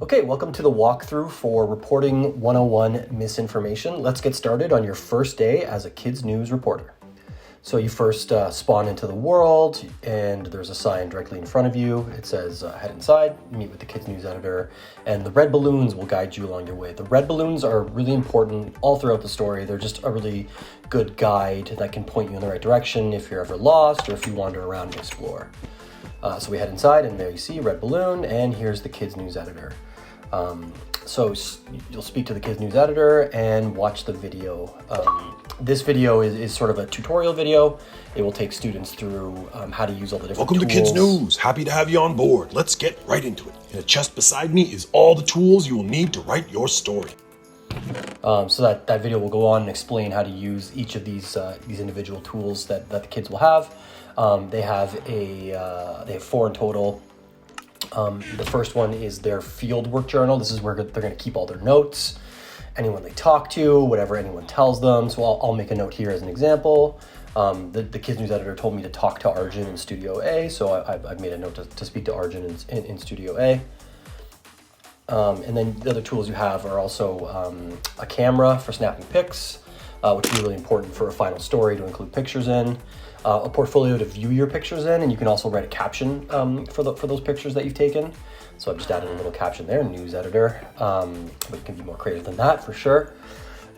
Okay, welcome to the walkthrough for Reporting 101 Misinformation. Let's get started on your first day as a kids news reporter. So you first spawn into the world, and there's a sign directly in front of you. It says, head inside, meet with the kids news editor, and the red balloons will guide you along your way. The red balloons are really important all throughout the story. They're just a really good guide that can point you in the right direction if you're ever lost or if you wander around and explore. So we head inside, and there you see red balloon, and here's the kids news editor. So you'll speak to the kids news editor and watch the video. This video is sort of a tutorial video. It will take students through how to use all the different Welcome tools. to Kids News. Happy to have you on board. Let's get right into it. In a chest beside me is all the tools you will need to write your story. So that video will go on and explain how to use each of these individual tools that the kids will have. They have four in total. The first one is their fieldwork journal. This is where they're going to keep all their notes, anyone they talk to, whatever anyone tells them. So I'll make a note here as an example. The kids news editor told me to talk to Arjun in Studio A, so I've made a note to speak to Arjun in Studio A. And then the other tools you have are also a camera for snapping pics, which is really important for a final story to include pictures in. A portfolio to view your pictures in, and you can also write a caption for those pictures that you've taken. So I've just added a little caption there, news editor, but you can be more creative than that for sure.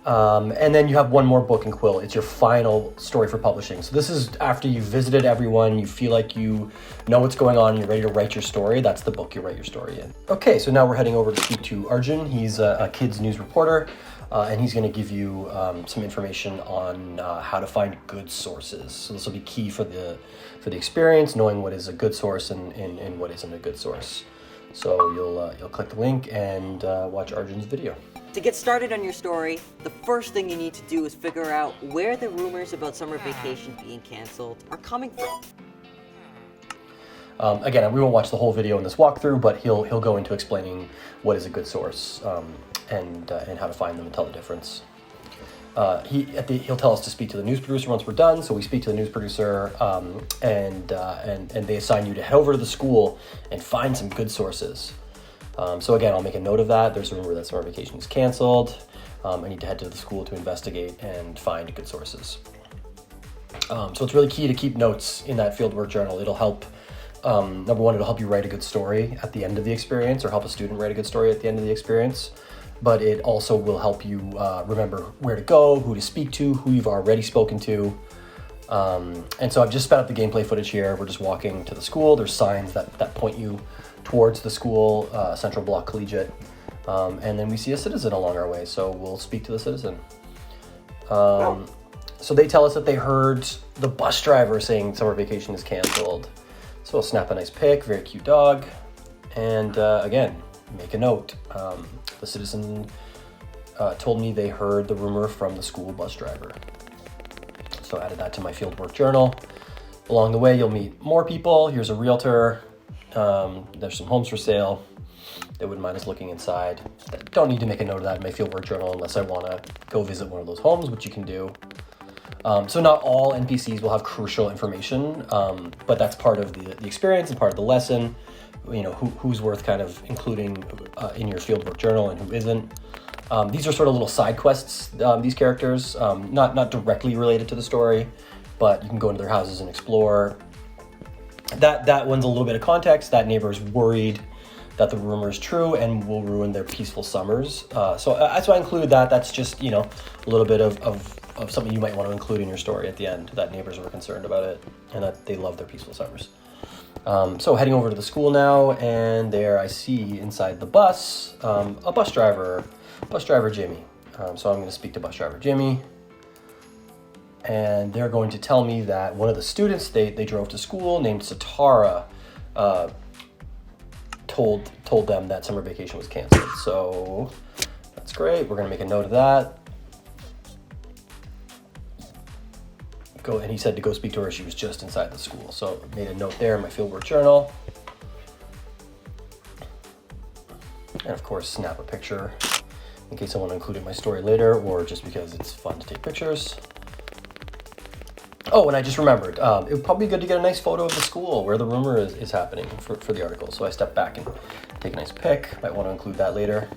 And then you have one more book and quill. It's your final story for publishing. So this is after you've visited everyone, you feel like you know what's going on, and you're ready to write your story. That's the book you write your story in. Okay, so now we're heading over to speak to Arjun. He's a kids news reporter. And he's going to give you some information on how to find good sources. So this will be key for the experience, knowing what is a good source and what isn't a good source. So you'll click the link and watch Arjun's video. To get started on your story, the first thing you need to do is figure out where the rumors about summer vacation being canceled are coming from. Again, we won't watch the whole video in this walkthrough, but he'll go into explaining what is a good source. And how to find them and tell the difference. He'll tell us to speak to the news producer once we're done. So we speak to the news producer, and they assign you to head over to the school and find some good sources. So again, I'll make a note of that. There's a rumor that summer vacation is canceled. I need to head to the school to investigate and find good sources. So it's really key to keep notes in that fieldwork journal. It'll help. Number one, it'll help you write a good story at the end of the experience, or help a student write a good story at the end of the experience. But it also will help you remember where to go, who to speak to, who you've already spoken to. And so I've just sped up the gameplay footage here. We're just walking to the school. There's signs that point you towards the school, Central Block Collegiate. And then we see a citizen along our way, so we'll speak to the citizen. So they tell us that they heard the bus driver saying summer vacation is canceled. So we'll snap a nice pic, very cute dog. And again, make a note. The citizen told me they heard the rumor from the school bus driver. So I added that to my fieldwork journal. Along the way, you'll meet more people. Here's a realtor. There's some homes for sale. They wouldn't mind us looking inside. Don't need to make a note of that in my fieldwork journal unless I want to go visit one of those homes, which you can do. So not all NPCs will have crucial information, but that's part of the experience and part of the lesson. You know, who's worth kind of including in your fieldwork journal and who isn't. These are sort of little side quests, these characters, not directly related to the story, but you can go into their houses and explore. That one's a little bit of context. That neighbor's worried that the rumor is true and will ruin their peaceful summers. So that's why I include that. That's just, a little bit of something you might want to include in your story at the end, that neighbors were concerned about it and that they love their peaceful summers. So heading over to the school now, and there I see inside the bus, a bus driver Jimmy. So I'm going to speak to bus driver Jimmy, and they're going to tell me that one of the students they drove to school named Satara told them that summer vacation was canceled. So that's great. We're going to make a note of that. And he said to go speak to her. She was just inside the school. So I made a note there in my fieldwork journal. And of course, snap a picture in case I want to include it in my story later, or just because it's fun to take pictures. Oh, and I just remembered, it would probably be good to get a nice photo of the school where the rumor is happening for the article. So I stepped back and take a nice pic. Might want to include that later.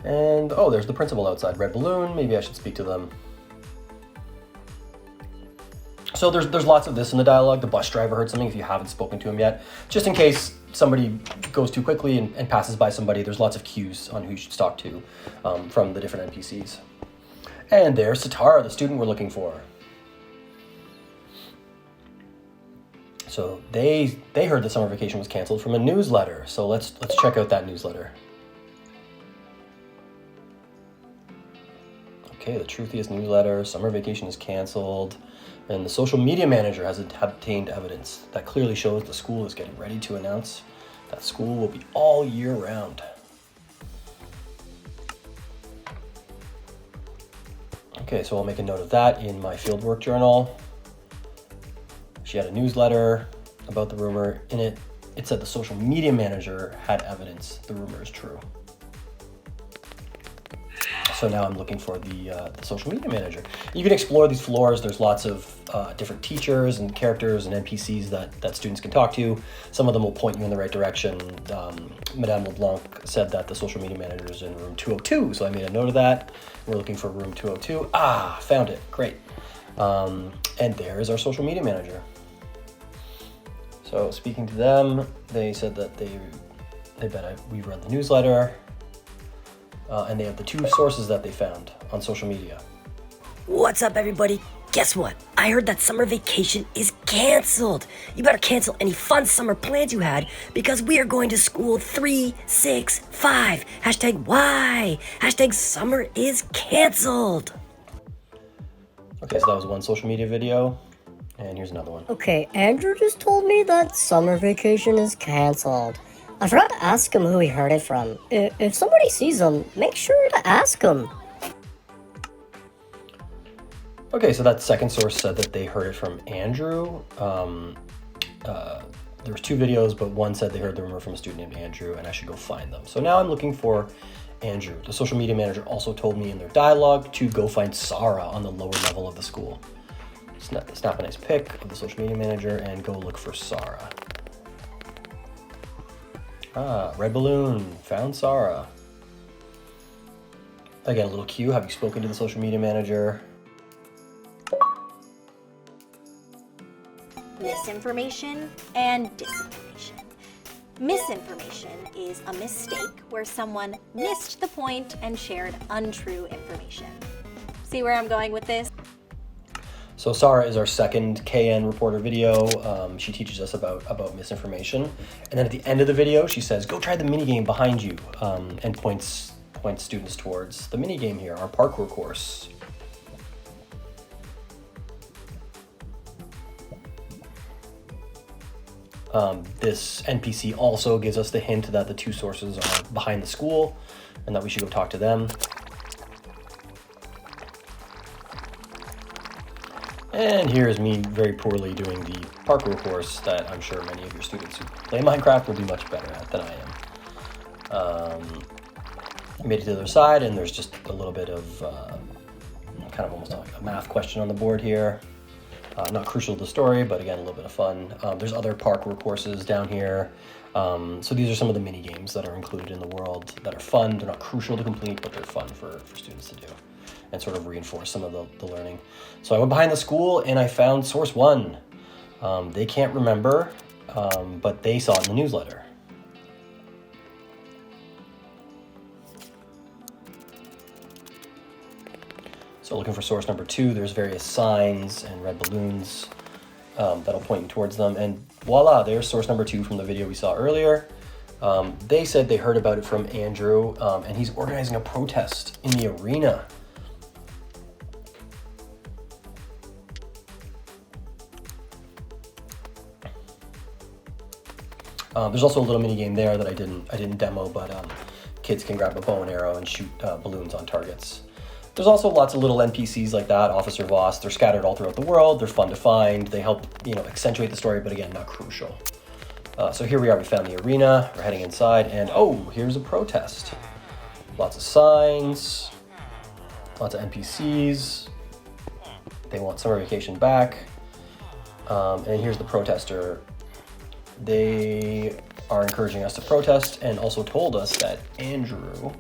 And, oh, there's the principal outside. Red balloon. Maybe I should speak to them. So there's lots of this in the dialogue. The bus driver heard something if you haven't spoken to him yet. Just in case somebody goes too quickly and passes by somebody, there's lots of cues on who you should talk to from the different NPCs. And there's Satara, the student we're looking for. So they heard that summer vacation was canceled from a newsletter. So let's check out that newsletter. Okay, the truthiest newsletter, summer vacation is canceled. And the social media manager has obtained evidence that clearly shows the school is getting ready to announce that school will be all year round. Okay, so I'll make a note of that in my fieldwork journal. She had a newsletter about the rumor. In it, it said the social media manager had evidence the rumor is true. So now I'm looking for the social media manager. You can explore these floors. There's lots of different teachers and characters and NPCs that students can talk to. Some of them will point you in the right direction. Madame LeBlanc said that the social media manager is in room 202, so I made a note of that. We're looking for room 202. Ah, found it. Great. And there's our social media manager. So speaking to them, they said that they bet we've read the newsletter. And they have the two sources that they found on social media. What's up, everybody? Guess what? I heard that summer vacation is canceled. You better cancel any fun summer plans you had because we are going to school 365. Hashtag why? Hashtag summer is canceled. Okay, so that was one social media video. And here's another one. Okay, Andrew just told me that summer vacation is canceled. I forgot to ask him who he heard it from. If somebody sees him, make sure to ask him. Okay, so that second source said that they heard it from Andrew. There was two videos, but one said they heard the rumor from a student named Andrew, and I should go find them. So now I'm looking for Andrew. The social media manager also told me in their dialogue to go find Sarah on the lower level of the school. Snap a nice pic of the social media manager and go look for Sarah. Ah, red balloon, found Sarah. Again, a little cue, have you spoken to the social media manager? Misinformation and disinformation. Misinformation is a mistake where someone missed the point and shared untrue information. See where I'm going with this? So Sarah is our second KN reporter video. She teaches us about misinformation. And then at the end of the video, she says, go try the minigame behind you, and points students towards the minigame here, our parkour course. This NPC also gives us the hint that the two sources are behind the school and that we should go talk to them. And here's me very poorly doing the parkour course that I'm sure many of your students who play Minecraft will be much better at than I am. Made it to the other side, and there's just a little bit of kind of almost like a math question on the board here. Not crucial to the story, but again, a little bit of fun. There's other parkour courses down here. So these are some of the mini games that are included in the world that are fun. They're not crucial to complete, but they're fun for students to do and sort of reinforce some of the learning. So I went behind the school and I found source one. They can't remember, but they saw it in the newsletter. So looking for source number two, there's various signs and red balloons that'll point you towards them. And voila, there's source number two from the video we saw earlier. They said they heard about it from Andrew, and he's organizing a protest in the arena. There's also a little mini game there that I didn't demo, but kids can grab a bow and arrow and shoot balloons on targets. There's also lots of little NPCs like that, Officer Voss. They're scattered all throughout the world. They're fun to find. They help, accentuate the story, but again, not crucial. So here we are. We found the arena. We're heading inside, and oh, here's a protest. Lots of signs, lots of NPCs. They want summer vacation back. And here's the protester. They are encouraging us to protest and also told us that Andrew,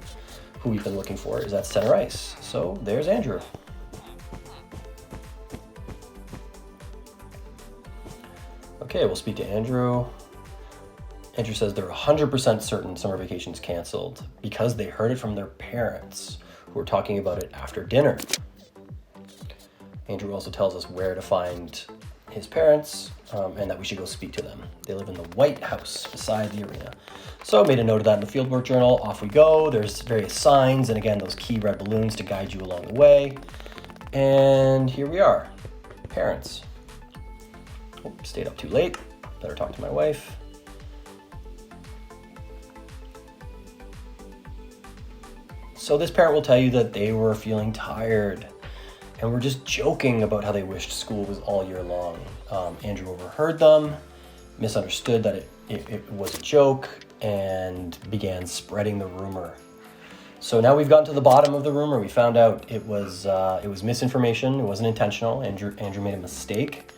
who we've been looking for, is at center ice. So there's Andrew. Okay, we'll speak to Andrew. Andrew says they're 100% certain summer vacation's canceled because they heard it from their parents who were talking about it after dinner. Andrew also tells us where to find his parents and that we should go speak to them. They live in the White House beside the arena. So made a note of that in the fieldwork journal. Off we go. There's various signs and again, those key red balloons to guide you along the way. And here we are, parents. Oh, stayed up too late. Better talk to my wife. So this parent will tell you that they were feeling tired and were just joking about how they wished school was all year long. Andrew overheard them, misunderstood that it was a joke, and began spreading the rumor. So now we've gotten to the bottom of the rumor. We found out it was misinformation. It wasn't intentional. Andrew made a mistake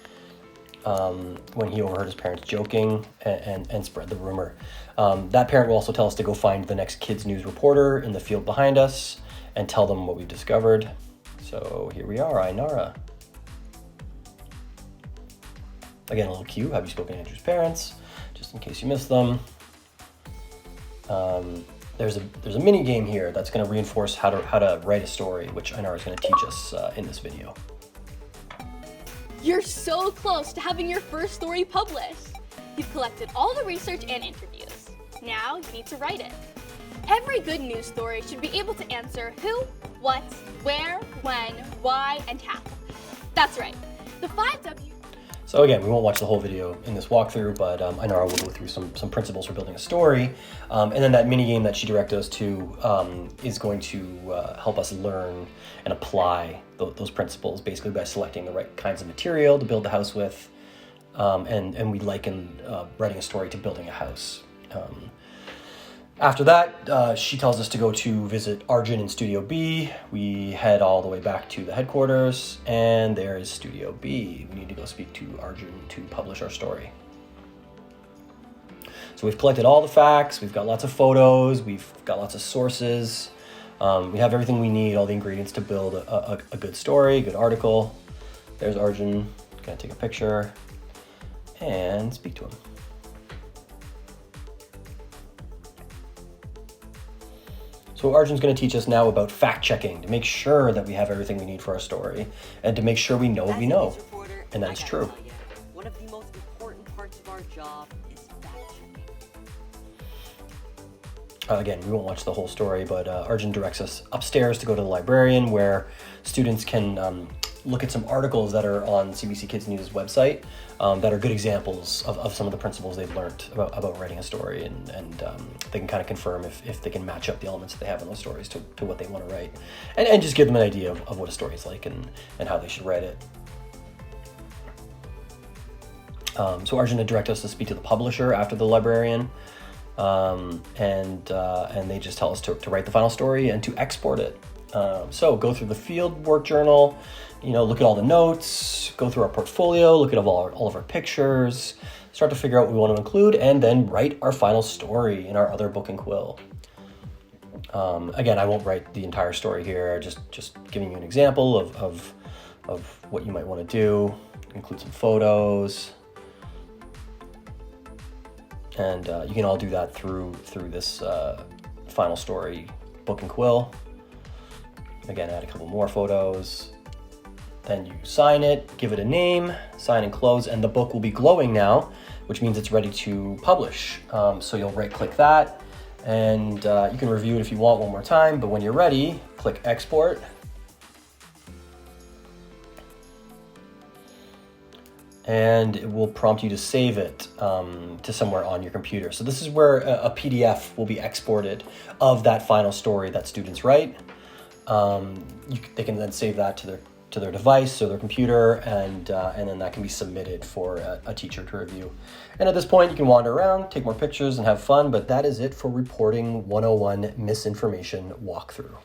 when he overheard his parents joking and spread the rumor. That parent will also tell us to go find the next Kids News reporter in the field behind us and tell them what we've discovered. So here we are, Ainara. Again, a little cue. Have you spoken to Andrew's parents? Just in case you missed them. There's a mini game here that's going to reinforce how to write a story, which Ainara is going to teach us in this video. You're so close to having your first story published. You've collected all the research and interviews. Now you need to write it. Every good news story should be able to answer who, what, where, when, why, and how. That's right. The 5 W. So again, we won't watch the whole video in this walkthrough, but Ainara will go through some principles for building a story. And then that mini game that she directed us to is going to help us learn and apply those principles, basically by selecting the right kinds of material to build the house with. And we liken writing a story to building a house. After that, she tells us to go to visit Arjun in Studio B. We head all the way back to the headquarters, and there is Studio B. We need to go speak to Arjun to publish our story. So we've collected all the facts, we've got lots of photos, we've got lots of sources. We have everything we need, all the ingredients to build a good story, a good article. There's Arjun, gonna take a picture and speak to him. So Arjun's going to teach us now about fact-checking to make sure that we have everything we need for our story and to make sure we know what we know. And that's true. One of the most important parts of our job is fact-checking. Again, we won't watch the whole story, but Arjun directs us upstairs to go to the librarian where students can look at some articles that are on CBC Kids News website that are good examples of some of the principles they've learned about writing a story, and they can kind of confirm if they can match up the elements that they have in those stories to what they want to write, and just give them an idea of what a story is like and how they should write it. So Arjun had directed us to speak to the publisher after the librarian, and they just tell us to write the final story and to export it. So go through the field work journal, look at all the notes, go through our portfolio, look at all of our pictures, start to figure out what we want to include, and then write our final story in our other book and quill. Again, I won't write the entire story here, just giving you an example of what you might want to do, include some photos. And you can all do that through this final story book and quill. Again, add a couple more photos. Then you sign it, give it a name, sign and close, and the book will be glowing now, which means it's ready to publish. So you'll right-click that, and you can review it if you want one more time, but when you're ready, click Export. And it will prompt you to save it to somewhere on your computer. So this is where a PDF will be exported of that final story that students write. They can then save that to their device or their computer, and then that can be submitted for a teacher to review. And at this point, you can wander around, take more pictures, and have fun, but that is it for Reporting 101 Misinformation Walkthrough.